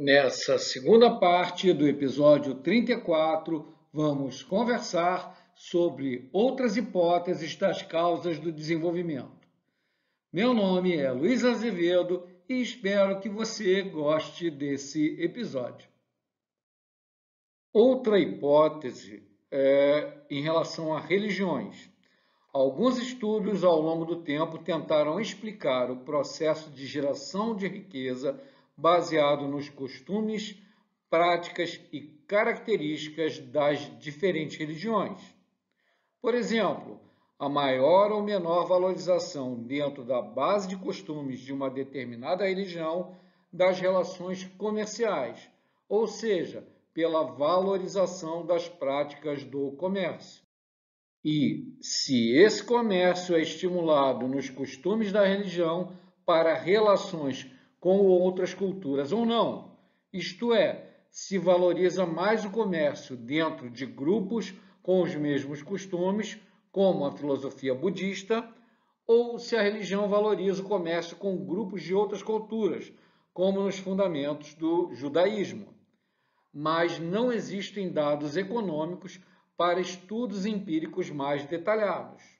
Nessa segunda parte do episódio 34, vamos conversar sobre outras hipóteses das causas do desenvolvimento. Meu nome é Luiz Azevedo e espero que você goste desse episódio. Outra hipótese é em relação a religiões. Alguns estudos ao longo do tempo tentaram explicar o processo de geração de riqueza baseado nos costumes, práticas e características das diferentes religiões. Por exemplo, a maior ou menor valorização dentro da base de costumes de uma determinada religião das relações comerciais, ou seja, pela valorização das práticas do comércio. E se esse comércio é estimulado nos costumes da religião para relações com outras culturas ou não, isto é, se valoriza mais o comércio dentro de grupos com os mesmos costumes, como a filosofia budista, ou se a religião valoriza o comércio com grupos de outras culturas, como nos fundamentos do judaísmo. Mas não existem dados econômicos para estudos empíricos mais detalhados.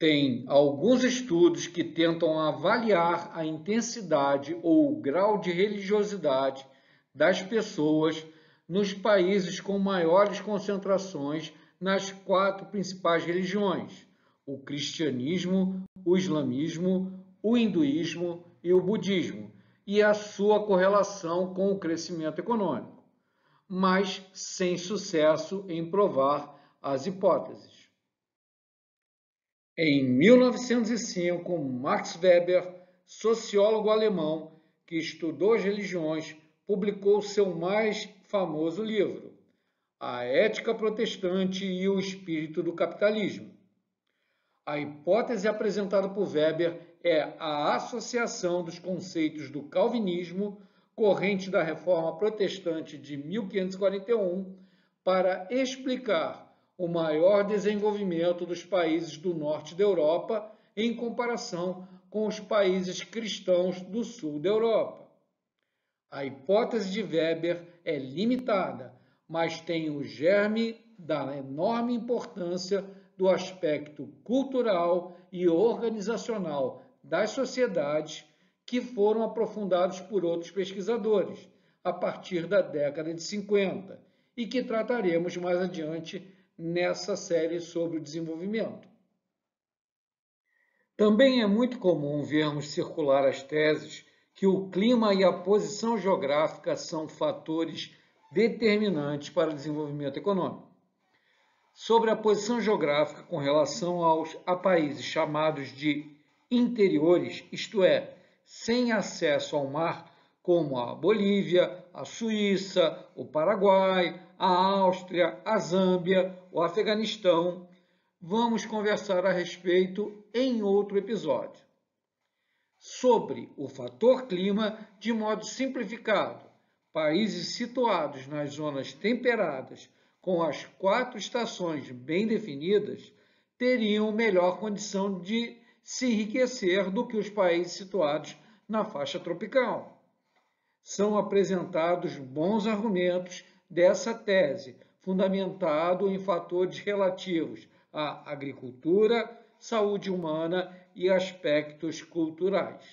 Tem alguns estudos que tentam avaliar a intensidade ou o grau de religiosidade das pessoas nos países com maiores concentrações nas 4 principais religiões: o cristianismo, o islamismo, o hinduísmo e o budismo, e a sua correlação com o crescimento econômico, mas sem sucesso em provar as hipóteses. Em 1905, Max Weber, sociólogo alemão que estudou as religiões, publicou seu mais famoso livro, A Ética Protestante e o Espírito do Capitalismo. A hipótese apresentada por Weber é a associação dos conceitos do calvinismo, corrente da Reforma Protestante de 1541, para explicar o maior desenvolvimento dos países do norte da Europa em comparação com os países cristãos do sul da Europa. A hipótese de Weber é limitada, mas tem o germe da enorme importância do aspecto cultural e organizacional das sociedades que foram aprofundados por outros pesquisadores a partir da década de 50 e que trataremos mais adiante nessa série sobre o desenvolvimento. Também é muito comum vermos circular as teses que o clima e a posição geográfica são fatores determinantes para o desenvolvimento econômico. Sobre a posição geográfica com relação a países chamados de interiores, isto é, sem acesso ao mar, como a Bolívia, a Suíça, o Paraguai, a Áustria, a Zâmbia, o Afeganistão, vamos conversar a respeito em outro episódio. Sobre o fator clima, de modo simplificado, países situados nas zonas temperadas, com as 4 estações bem definidas, teriam melhor condição de se enriquecer do que os países situados na faixa tropical. São apresentados bons argumentos dessa tese, fundamentado em fatores relativos à agricultura, saúde humana e aspectos culturais.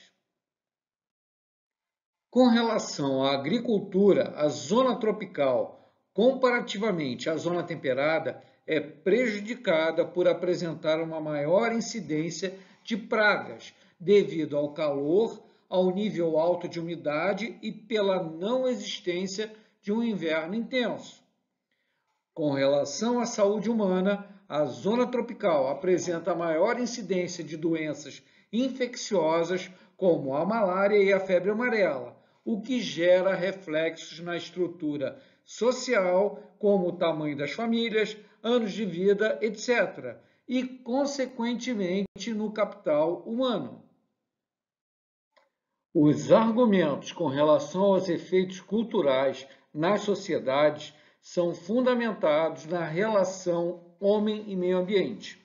Com relação à agricultura, a zona tropical, comparativamente à zona temperada, é prejudicada por apresentar uma maior incidência de pragas, devido ao calor, ao nível alto de umidade e pela não existência de um inverno intenso. Com relação à saúde humana, a zona tropical apresenta maior incidência de doenças infecciosas como a malária e a febre amarela, o que gera reflexos na estrutura social, como o tamanho das famílias, anos de vida, etc., e, consequentemente, no capital humano. Os argumentos com relação aos efeitos culturais nas sociedades são fundamentados na relação homem e meio ambiente.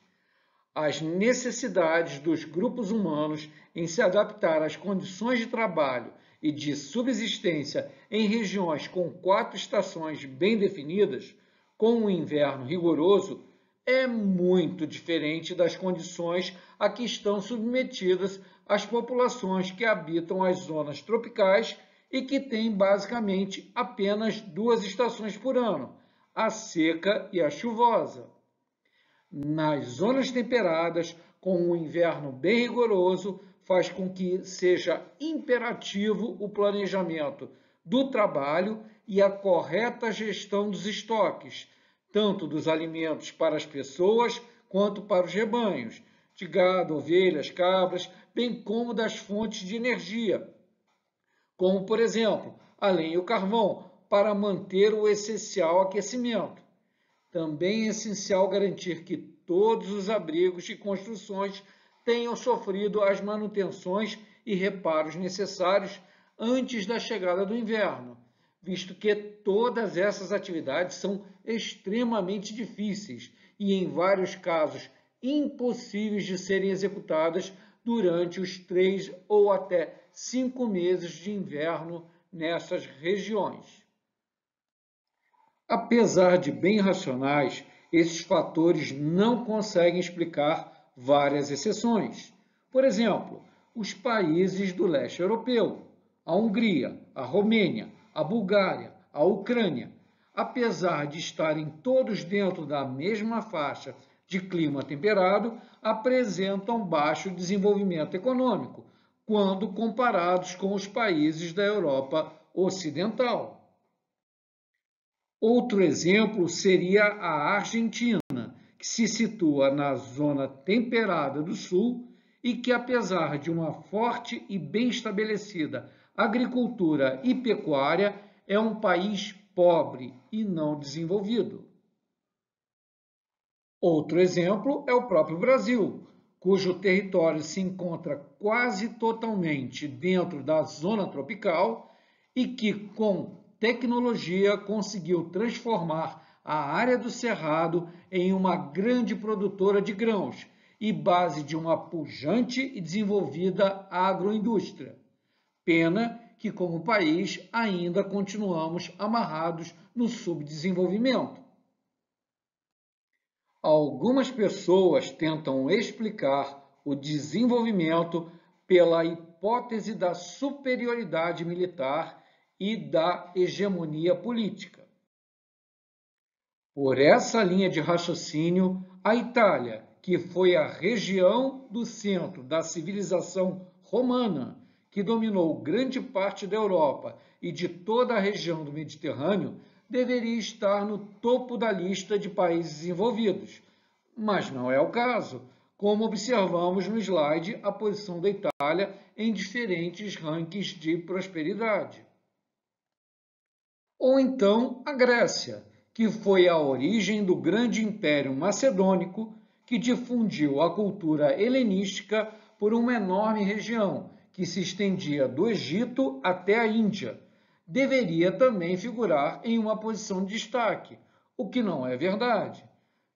as necessidades dos grupos humanos em se adaptar às condições de trabalho e de subsistência em regiões com 4 estações bem definidas, com um inverno rigoroso, é muito diferente das condições a que estão submetidas as populações que habitam as zonas tropicais e que têm basicamente apenas 2 estações por ano, a seca e a chuvosa. Nas zonas temperadas, com um inverno bem rigoroso, faz com que seja imperativo o planejamento do trabalho e a correta gestão dos estoques, tanto dos alimentos para as pessoas quanto para os rebanhos, de gado, ovelhas, cabras, bem como das fontes de energia, como, por exemplo, a lenha e o carvão, para manter o essencial aquecimento. Também é essencial garantir que todos os abrigos e construções tenham sofrido as manutenções e reparos necessários antes da chegada do inverno, visto que todas essas atividades são extremamente difíceis e, em vários casos, impossíveis de serem executadas durante os 3 ou até 5 meses de inverno nessas regiões. Apesar de bem racionais, esses fatores não conseguem explicar várias exceções. Por exemplo, os países do leste europeu, a Hungria, a Romênia, a Bulgária, a Ucrânia, apesar de estarem todos dentro da mesma faixa de clima temperado, apresentam baixo desenvolvimento econômico quando comparados com os países da Europa Ocidental. Outro exemplo seria a Argentina, que se situa na zona temperada do sul e que, apesar de uma forte e bem estabelecida agricultura e pecuária, é um país pobre e não desenvolvido. Outro exemplo é o próprio Brasil, cujo território se encontra quase totalmente dentro da zona tropical e que, com tecnologia, conseguiu transformar a área do Cerrado em uma grande produtora de grãos e base de uma pujante e desenvolvida agroindústria. Pena que, como país, ainda continuamos amarrados no subdesenvolvimento. Algumas pessoas tentam explicar o desenvolvimento pela hipótese da superioridade militar e da hegemonia política. Por essa linha de raciocínio, a Itália, que foi a região do centro da civilização romana, que dominou grande parte da Europa e de toda a região do Mediterrâneo, deveria estar no topo da lista de países desenvolvidos. Mas não é o caso, como observamos no slide a posição da Itália em diferentes rankings de prosperidade. Ou então a Grécia, que foi a origem do grande império macedônico, que difundiu a cultura helenística por uma enorme região, que se estendia do Egito até a Índia. Deveria também figurar em uma posição de destaque, o que não é verdade.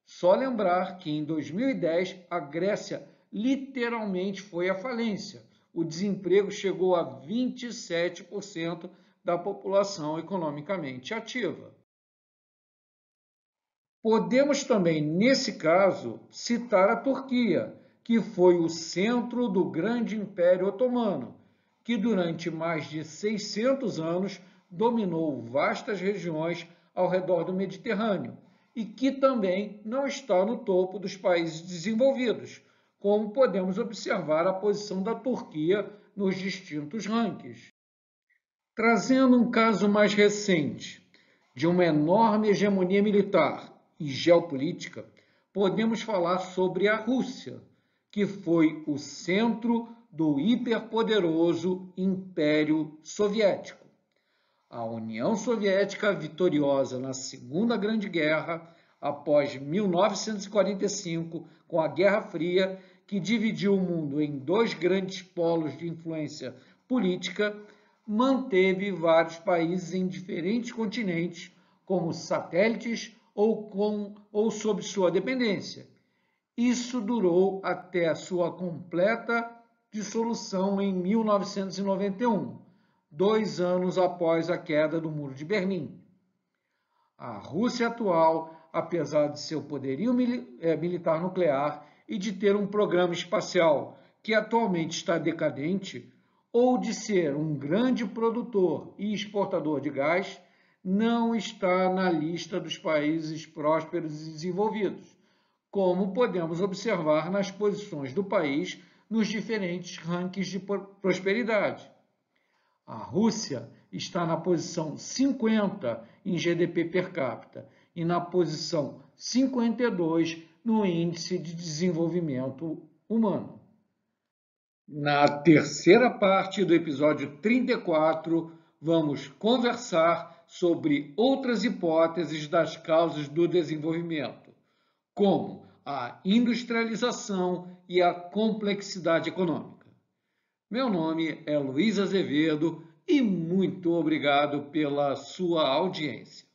Só lembrar que em 2010 a Grécia literalmente foi à falência. O desemprego chegou a 27% da população economicamente ativa. Podemos também, nesse caso, citar a Turquia, que foi o centro do grande Império Otomano, que durante mais de 600 anos dominou vastas regiões ao redor do Mediterrâneo e que também não está no topo dos países desenvolvidos, como podemos observar a posição da Turquia nos distintos rankings. Trazendo um caso mais recente, de uma enorme hegemonia militar e geopolítica, podemos falar sobre a Rússia, que foi o centro do hiperpoderoso Império Soviético. A União Soviética, vitoriosa na Segunda Grande Guerra, após 1945, com a Guerra Fria, que dividiu o mundo em 2 grandes polos de influência política, manteve vários países em diferentes continentes como satélites ou sob sua dependência. Isso durou até a sua completa dissolução em 1991, 2 anos após a queda do Muro de Berlim. A Rússia atual, apesar de seu poderio militar nuclear e de ter um programa espacial que atualmente está decadente, ou de ser um grande produtor e exportador de gás, não está na lista dos países prósperos e desenvolvidos, como podemos observar nas posições do país nos diferentes rankings de prosperidade. A Rússia está na posição 50 em GDP per capita e na posição 52 no Índice de Desenvolvimento Humano. Na terceira parte do episódio 34, vamos conversar sobre outras hipóteses das causas do desenvolvimento, como a industrialização e a complexidade econômica. Meu nome é Luiz Azevedo e muito obrigado pela sua audiência.